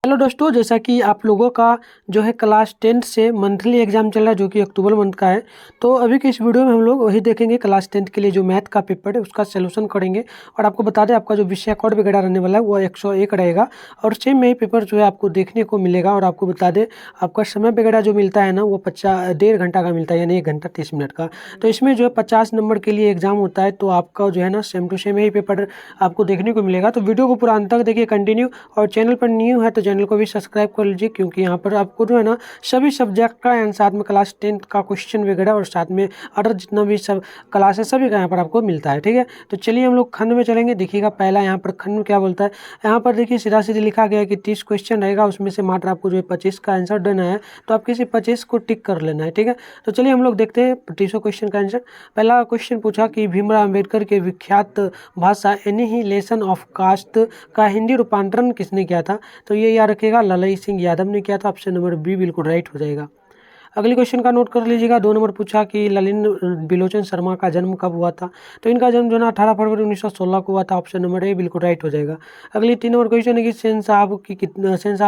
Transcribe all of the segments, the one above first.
Hello दोस्तों, जैसा कि आप लोगों का जो है क्लास 10th से मंथली एग्जाम चल रहा है जो कि अक्टूबर मंथ का है। तो अभी के इस वीडियो में हम लोग वही देखेंगे, क्लास 10th के लिए जो मैथ का पेपर है उसका सलूशन करेंगे। और आपको बता दें, आपका जो विषय कोड वगैरह रहने वाला है वो 101 रहेगा और सेम में ही पेपर जो है आपको देखने को मिलेगा। और आपको बता दें, आपका समय वगैरह जो मिलता है ना वो 1.5 घंटा का मिलता है, यानी 1 घंटा 30 मिनट का। तो इसमें जो है 50 नंबर के लिए एग्जाम होता है। तो आपका जो है ना सेम टू सेम ही पेपर आपको देखने को मिलेगा। तो वीडियो को पूरा अंत तक देखिए, कंटिन्यू। और चैनल पर न्यू है तो चैनल को भी सब्सक्राइब कर लीजिए, क्योंकि यहाँ पर आपको जो है ना सभी सब्जेक्ट का एंड साथ में क्लास 10th का क्वेश्चन वगैरह और साथ में अदर जितना भी सब क्लास है सभी का यहाँ पर आपको मिलता है। ठीक है, तो चलिए हम लोग खंड में चलेंगे। देखिएगा पहला यहाँ पर खंड में क्या बोलता है। यहाँ पर देखिए सीधा सीधे लिखा गया है कि 30 क्वेश्चन रहेगा, उसमें से मात्र आपको जो है 25 का आंसर देना है। तो आप किसी 25 को टिक कर लेना है। ठीक है, तो चलिए हम लोग देखते हैं 30 क्वेश्चन का आंसर। पहला क्वेश्चन पूछा कि भीमराव अम्बेडकर के विख्यात भाषा एनिहिलेशन ऑफ कास्ट का हिंदी रूपांतरण किसने किया था। तो ये याद रखिएगा, ललई सिंह यादव ने किया था। ऑप्शन नंबर बी बिल्कुल राइट हो जाएगा। अगली क्वेश्चन का नोट कर लीजिएगा। 2 नंबर पूछा कि ललिन बिलोचन शर्मा का जन्म कब हुआ था। तो इनका जन्म जो है 18 फरवरी 1916 को हुआ था। ऑप्शन नंबर ए बिल्कुल राइट हो जाएगा। अगली 3 नंबर क्वेश्चन है कि सेन साहब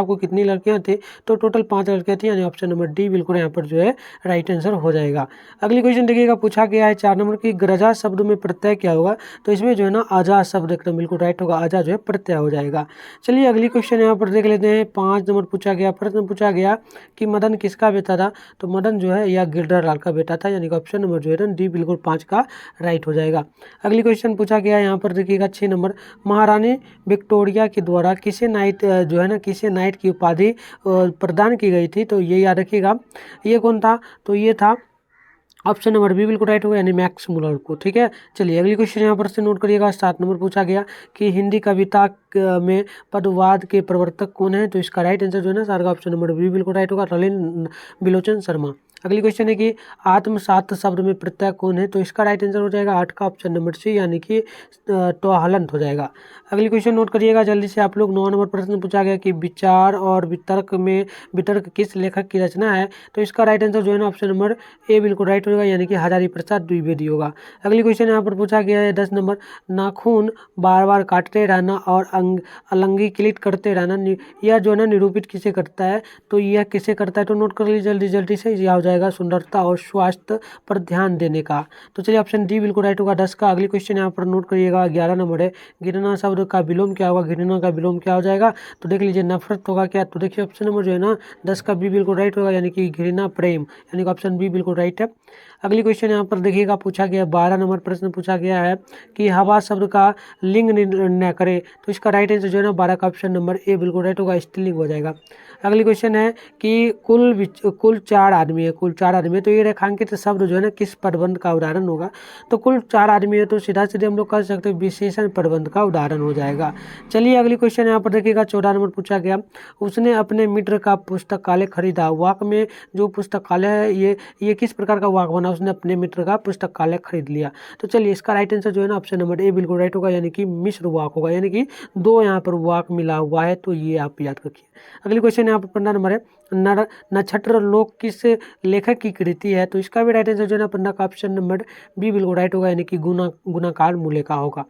को कितनी लड़कियां थी। तो टोटल 5 लड़कियां थी, यानी ऑप्शन नंबर डी बिल्कुल यहाँ पर जो है राइट आंसर हो जाएगा। अगली क्वेश्चन देखिएगा, पूछा गया है 4 नंबर की ग्रजा शब्द में प्रत्यय क्या होगा। तो इसमें जो है ना अजा शब्द एकदम बिल्कुल राइट होगा, अजा जो है प्रत्यय हो जाएगा। चलिए अगली क्वेश्चन यहाँ पर देख लेते हैं। 5 नंबर पूछा गया, प्रश्न पूछा गया कि मदन किसका बेटा था। तो मदन जो है यह गिरधर लाल का बेटा था, यानी कि ऑप्शन नंबर जो है ना डी बिल्कुल 5 का राइट हो जाएगा। अगली क्वेश्चन पूछा गया यहाँ पर देखिएगा 6 नंबर, महारानी विक्टोरिया के द्वारा किसे नाइट जो है ना किसे नाइट की उपाधि प्रदान की गई थी। तो ये याद रखिएगा, ये कौन था। तो ये था ऑप्शन नंबर बी बिल्कुल राइट होगा, यानी मैक्स मुलर को। ठीक है, चलिए अगली क्वेश्चन यहाँ पर से नोट करिएगा। 7 नंबर पूछा गया कि हिंदी कविता में पदवाद के प्रवर्तक कौन है। तो इसका राइट आंसर जो है ना सारा का ऑप्शन नंबर बी बिल्कुल राइट होगा, ललिन बिलोचन शर्मा। अगली क्वेश्चन है कि आत्मसात शब्द में प्रत्यय कौन है। तो इसका राइट आंसर हो जाएगा 8 का ऑप्शन नंबर सी, यानी कि टोहलंत हो जाएगा। अगली क्वेश्चन नोट करिएगा जल्दी से आप लोग। 9 नंबर प्रश्न पूछा गया कि विचार और वितर्क किस लेखक की रचना है। तो इसका राइट आंसर जो है ना ऑप्शन नंबर ए बिल्कुल राइट होगा, यानी कि हजारी प्रसाद द्विवेदी होगा। अगली क्वेश्चन यहाँ पर पूछा गया है 10 नंबर, नाखून बार बार काटते रहना और अलंगी क्लिक करते रहना, यह जो है ना निरूपित किसे करता है। तो यह किसे करता है। तो नोट कर लीजिए जल्दी जल्दी से, यह हो जाएगा सुंदरता और स्वास्थ्य पर ध्यान देने का। तो चलिए ऑप्शन डी बिल्कुल राइट होगा 10 का। अगली क्वेश्चन यहाँ पर नोट करिएगा 11 नंबर है, घृणा शब्द का विलोम क्या होगा। घृणा का विलोम क्या हो जाएगा। तो देख लीजिए नफरत होगा क्या। तो देखिए ऑप्शन नंबर जो है ना 10 का बी बिल्कुल राइट होगा, यानी कि घृणा प्रेम, यानी कि ऑप्शन बी बिल्कुल राइट है। अगली क्वेश्चन यहाँ पर देखिएगा, पूछा गया 12 नंबर प्रश्न पूछा गया है कि हवा शब्द का लिंग निर्णय करे। तो इसका राइट आंसर जो है ना 12 का ऑप्शन नंबर ए बिल्कुल राइट होगा, स्त्रीलिंग हो जाएगा। अगली क्वेश्चन है कि कुल 4 आदमी है, कुल 4 आदमी है। तो ये रेखांकित शब्द जो है ना किस पदबंध का उदाहरण होगा। तो कुल 4 आदमी है, तो सीधा सीधे हम लोग कह सकते हैं विशेषण पदबंध का उदाहरण हो जाएगा। चलिए अगली क्वेश्चन यहाँ पर देखिएगा 14 नंबर पूछा गया, उसने अपने मित्र का पुस्तकालय खरीदा। वाक में जो पुस्तकालय है ये किस प्रकार का वाक बना। उसने अपने मित्र का पुस्तकालय खरीद लिया। तो चलिए इसका राइट आंसर जो है ना ऑप्शन नंबर ए बिल्कुल राइट होगा, यानी कि मिश्र वाक होगा, यानी कि 2 यहाँ पर वाक मिला हुआ है। तो ये आप याद रखिए। अगली क्वेश्चन यहाँ पर 15 नंबर है, नक्षत्र लोक किस लेखक की कृति है। तो इसका भी राइट आंसर जो है ना 15 का ऑप्शन नंबर बी बिल्कुल राइट होगा, यानी कि गुणाकार मूल्य का होगा।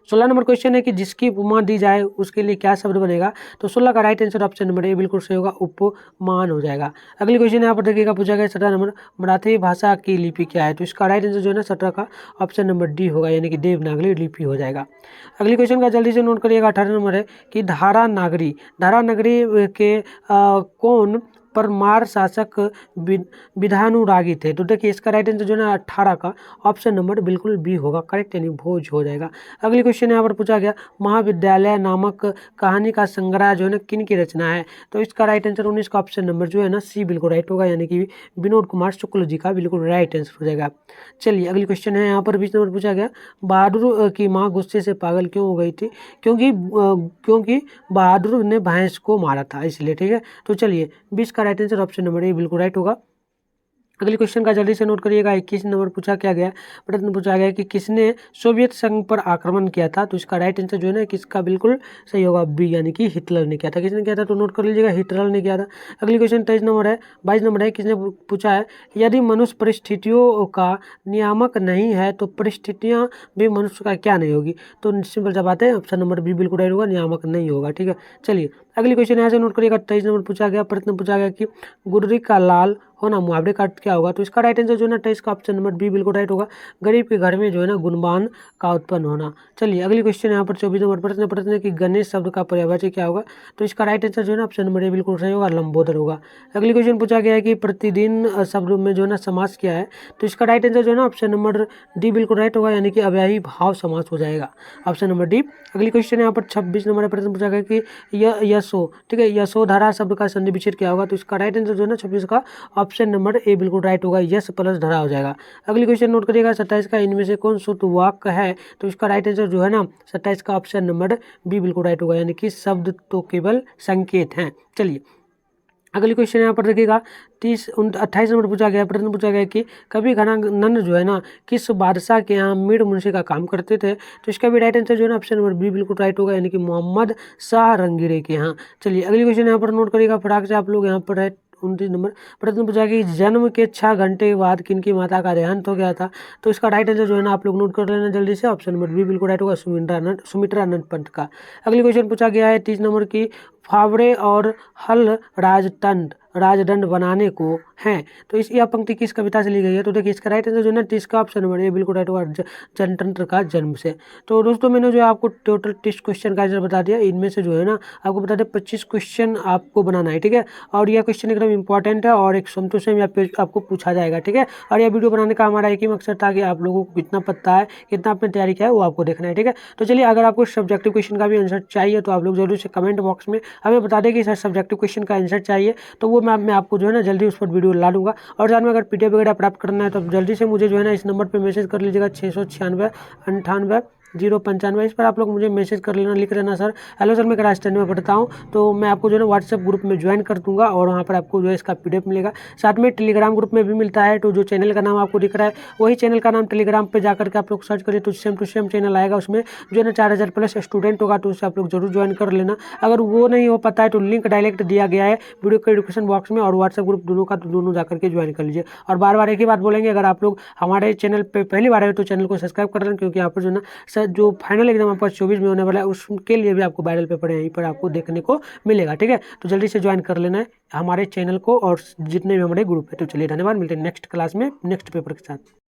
16 नंबर क्वेश्चन है कि जिसकी उपमा दी जाए उसके लिए क्या शब्द बनेगा। तो 16 का right answer option number A बिल्कुल सही होगा, उपमान हो जाएगा। अगली क्वेश्चन यहाँ पर देखिएगा, पूछा गया 17 नंबर, मराठी भाषा की लिपि क्या है। तो इसका राइट आंसर जो है ना 17 का ऑप्शन नंबर डी होगा, यानी कि देवनागरी लिपि हो जाएगा। अगली क्वेश्चन का जल्दी से नोट करिएगा। 18 नंबर है कि धारानागरी के कौन परमार शासक विधानुरागी थे। तो देखिए इसका राइट आंसर जो है ना 18 का ऑप्शन नंबर बिल्कुल बी होगा, करेक्ट, यानी भोज हो जाएगा। अगली क्वेश्चन यहाँ पर पूछा गया, महाविद्यालय नामक कहानी का संग्रह जो है ना किन की रचना है। तो इसका राइट आंसर 19 का ऑप्शन नंबर जो है ना सी बिल्कुल राइट होगा, यानी कि विनोद कुमार शुक्ल जी का बिल्कुल राइट आंसर हो जाएगा। चलिए अगली क्वेश्चन है यहाँ पर 20 नंबर पूछा गया, बहादुर की माँ गुस्से से पागल क्यों हो गई थी। क्योंकि बहादुर ने भैंस को मारा था, इसलिए। ठीक है, तो चलिए 20 का right answer option number A बिल्कुल राइट होगा। अगले क्वेश्चन का जल्दी से नोट करिएगा। 21 नंबर पूछा क्या गया, प्रश्न पूछा गया कि किसने सोवियत संघ पर आक्रमण किया था। तो इसका राइट आंसर जो है ना किसका बिल्कुल सही होगा, बी, यानी कि हिटलर ने किया था। किसने किया था तो नोट कर लीजिएगा, हिटलर ने किया था। अगली क्वेश्चन 22 नंबर है, किसने पूछा है यदि मनुष्य परिस्थितियों का नियामक नहीं है तो परिस्थितियाँ भी मनुष्य का क्या नहीं होगी। तो सिंपल सा बात है, ऑप्शन नंबर बी बिल्कुल राइट होगा, नियामक नहीं होगा। ठीक है, चलिए अगली क्वेश्चन यहाँ से नोट करिएगा। 23 नंबर पूछा गया, प्रश्न पूछा गया कि गुर्री का लाल होना मुहावरे का अर्थ क्या होगा। तो इसका राइट आंसर जो है ना 23 का ऑप्शन नंबर बी बिल्कुल राइट होगा, गरीब के घर में जो है ना गुणवान का उत्पन्न होना। चलिए अगली क्वेश्चन यहाँ पर 24 नंबर प्रश्न है कि गणेश शब्द का पर्यायवाची क्या होगा। तो इसका राइट आंसर जो है ना ऑप्शन नंबर ए बिल्कुल सही होगा, लंबोदर होगा। अगली क्वेश्चन पूछा गया है कि प्रतिदिन शब्द में जो है ना समास क्या है। तो इसका राइट आंसर जो है ना ऑप्शन नंबर डी बिल्कुल राइट होगा, यानी कि अव्ययी भाव समास हो जाएगा, ऑप्शन नंबर डी। अगली क्वेश्चन यहाँ पर 26 नंबर प्रश्न पूछा गया कि यशो, ठीक है, यशोधरा शब्द का संधि विच्छेद क्या होगा। तो इसका राइट आंसर जो है ना 26 का ऑप्शन नंबर ए बिल्कुल राइट होगा, यश प्लस धरा हो जाएगा। अगली क्वेश्चन नोट करिएगा, 27 का इनमें से कौन शुद्ध वाक्य है। तो इसका राइट आंसर जो है ना 27 का ऑप्शन नंबर बी बिल्कुल राइट होगा, यानी कि शब्द तो केवल संकेत हैं। चलिए अगली क्वेश्चन यहाँ पर देखिएगा, 28 नंबर पूछा गया, प्रश्न पूछा गया कि कभी घनानंद जो है ना किस बादशाह के यहाँ मीर मुंशी का काम करते थे। तो इसका भी राइट आंसर जो है ना ऑप्शन नंबर बी बिल्कुल राइट होगा, यानी कि मोहम्मद शाह रंगीरे के यहाँ। चलिए अगली क्वेश्चन यहाँ पर नोट करिएगा फटाक से आप लोग यहाँ पर। 29 नंबर प्रश्न पूछा कि जन्म के 6 घंटे बाद किनकी माता का देहांत हो गया था। तो इसका राइट आंसर जो है ना आप लोग नोट कर लेना जल्दी से, ऑप्शन नंबर बी बिल्कुल राइट होगा, सुमित्रानंद पंत का। अगली क्वेश्चन पूछा गया है 30 नंबर की, फावड़े और हल राजदंड बनाने को हैं। तो इस यह पंक्ति किस कविता से ली गई है। तो देखिए इसका राइट आंसर जो है ना 30 का ऑप्शन नंबर ए बिल्कुल राइट होगा, जनतंत्र का जन्म से। तो दोस्तों मैंने जो है आपको टोटल 30 क्वेश्चन का आंसर बता दिया, इनमें से जो है ना आपको बता दें 25 क्वेश्चन आपको बनाना है। ठीक है, और यह क्वेश्चन एकदम इंपॉर्टेंट है और एक संतोष में आपको पूछा जाएगा। ठीक है, और यह वीडियो बनाने का हमारा एक ही मकसद था कि आप लोगों को कितना पता है, कितना आपने तैयारी किया है, वो आपको देखना है। ठीक है, तो चलिए अगर आपको सब्जेक्टिव क्वेश्चन का भी आंसर चाहिए तो आप लोग जरूर से कमेंट बॉक्स में हमें बता दें कि सर सब्जेक्टिव क्वेश्चन का आंसर चाहिए, तो वो मैं आपको जो है ना जल्दी उस पर वीडियो ला दूंगा। और साथ में अगर पीडीएफ वगैरह प्राप्त करना है तो जल्दी से मुझे जो है ना इस नंबर पर मैसेज कर लीजिएगा, 696 98 095। इस पर आप लोग मुझे मैसेज कर लेना, लिख लेना सर हेलो सर मैं क्लास 10 में पढ़ता हूँ। तो मैं आपको जो है ना व्हाट्सएप ग्रुप में ज्वाइन कर दूंगा और वहाँ पर आपको जो है इसका पीडीएफ मिलेगा। साथ में टेलीग्राम ग्रुप में भी मिलता है। तो जो चैनल का नाम आपको दिख रहा है वही चैनल का नाम टेलीग्राम पर जाकर के आप लोग सर्च करिए तो सेम टू सेम चैनल आएगा, उसमें जो है ना 4000 प्लस स्टूडेंट होगा, तो उससे आप लोग जरूर ज्वाइन कर लेना। अगर वो नहीं हो पाता है तो लिंक डायरेक्ट दिया गया है वीडियो के डिस्क्रिप्शन बॉक्स में, और व्हाट्सएप ग्रुप दोनों का, तो दोनों जाकर के ज्वाइन कर लीजिए। और बार बार एक ही बात बोलेंगे, अगर आप लोग हमारे चैनल पे पहली बार आए तो चैनल को सब्सक्राइब कर लें, क्योंकि यहाँ पर जो ना सर जो फाइनल एग्जाम आपका 24 में होने वाला है उसके लिए भी आपको वायरल पेपर यहीं पर आपको देखने को मिलेगा। ठीक है, तो जल्दी से ज्वाइन कर लेना है हमारे चैनल को और जितने भी हमारे ग्रुप है। तो चलिए धन्यवाद, मिलते हैं नेक्स्ट क्लास में नेक्स्ट पेपर के साथ।